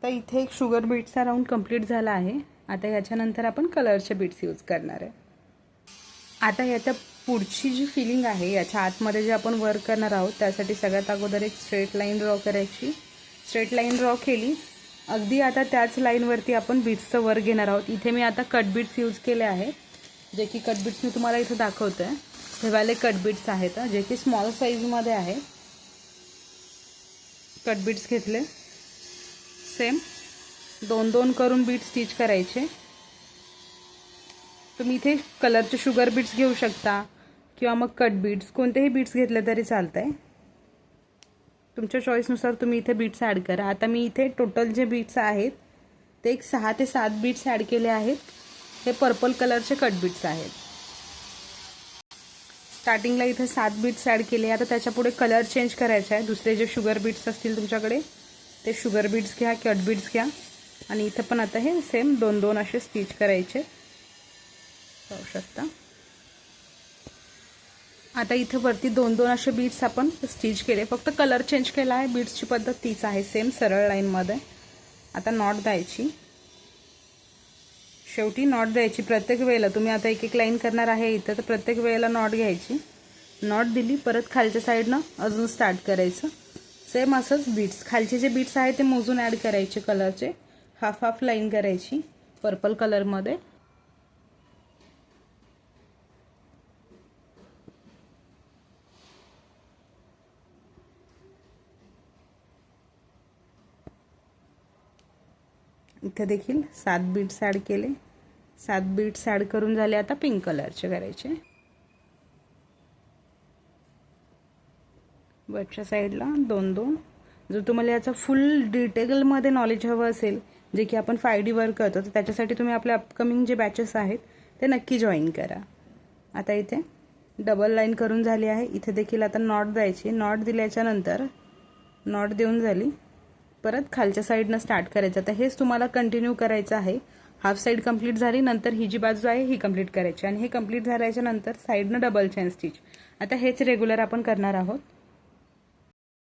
तर इथे एक शुगर बीट्सचा राऊंड कंप्लीट झाला आहे। आता याच्यानंतर आपण कलरचे बीट्स यूज करणार आहे। आता याच्या पुढची जी फिलिंग आहे, याच्या आतमध्ये जे आपण वर्क करणार आहोत त्यासाठी सगळ्यात अगोदर एक स्ट्रेट लाईन ड्रॉ करायची। स्ट्रेट लाईन ड्रॉ केली, अगदी आता त्याच लाईनवरती आपण बीट्सचं वर्क घेणार आहोत। इथे मी आता कट बीट्स यूज केले आहेत, जे की कट बीट्स मी तुम्हाला इथे दाखवते। हे वाले कट बीट्स आहेत जे की स्मॉल साईजमध्ये आहे। कट बीट्स घेतले, सेम दोन दोन करून बीट स्टिच करायचे। तुम्ही इथे कलरचे शुगर बीट्स घेऊ शकता किंवा मग कट बीट्स, कोणतेही बीट्स घेतले तरी चालतंय। तुमच्या चॉईसनुसार तुम्ही इथे बीट्स ॲड करा। आता मी इथे टोटल जे बीट्स आहेत ते एक 6 ते 7 बीट्स ॲड केले आहेत। हे पर्पल कलरचे कट बीट्स आहेत। स्टार्टिंगला इथे 7 बीट्स ॲड केले। आता त्याच्या पुढे कलर चेंज करायचा आहे। दुसरे जे शुगर बीट्स असतील तुमच्याकडे ते शुगर बीट्स घ्या, कट बीट्स घ्या आणि इथे पण आता हे सेम दोन दोन असे स्टिच करायचे, पाहू शकता। आता इथे वरती दोन दोन असे बीट्स आपण स्टिच केले, फक्त कलर चेंज केला आहे। बीट्सची पद्धत तीच आहे, सेम सरळ लाईनमध्ये। आता नॉट द्यायची, शेवटी नॉट द्यायची प्रत्येक वेळेला। तुम्ही आता एक एक लाईन करणार आहे इथे, तर प्रत्येक वेळेला नॉट घ्यायची। नॉट दिली, परत खालच्या साईडनं अजून स्टार्ट करायचं। सेम असंच बीट्स, खालचे जे बीट्स आहेत ते मोजून ॲड करायचे कलरचे। हाफ हाफ लाईन करायची पर्पल कलरमध्ये। इथे देखील 7 बीट्स ॲड केले। 7 बीट्स ॲड करून झाले। आता पिंक कलरचे करायचे, वरच्या साईडला दोन दोन। जर तुम्हाला याचा फुल डिटेलमध्ये नॉलेज हवं असेल, जे की आपण 5D वर्क करतो, तर त्याच्यासाठी तुम्ही आपले अपकमिंग जे बॅचेस आहेत ते नक्की जॉईन करा। आता इथे डबल लाईन करून झाली आहे। इथे देखील आता नॉट द्यायची। नॉट दिल्याच्या नंतर नॉट देऊन झाली, परत खालच्या साईडनं स्टार्ट करायचं। आता हेच तुम्हाला कंटिन्यू करायचं आहे। हाफ साईड कंप्लीट झाली, नंतर ही जी बाजू आहे ही कंप्लीट करायची आणि हे कंप्लीट झाल्याच्या नंतर साईडनं डबल चेन स्टिच। आता हेच रेग्युलर आपण करणार आहोत।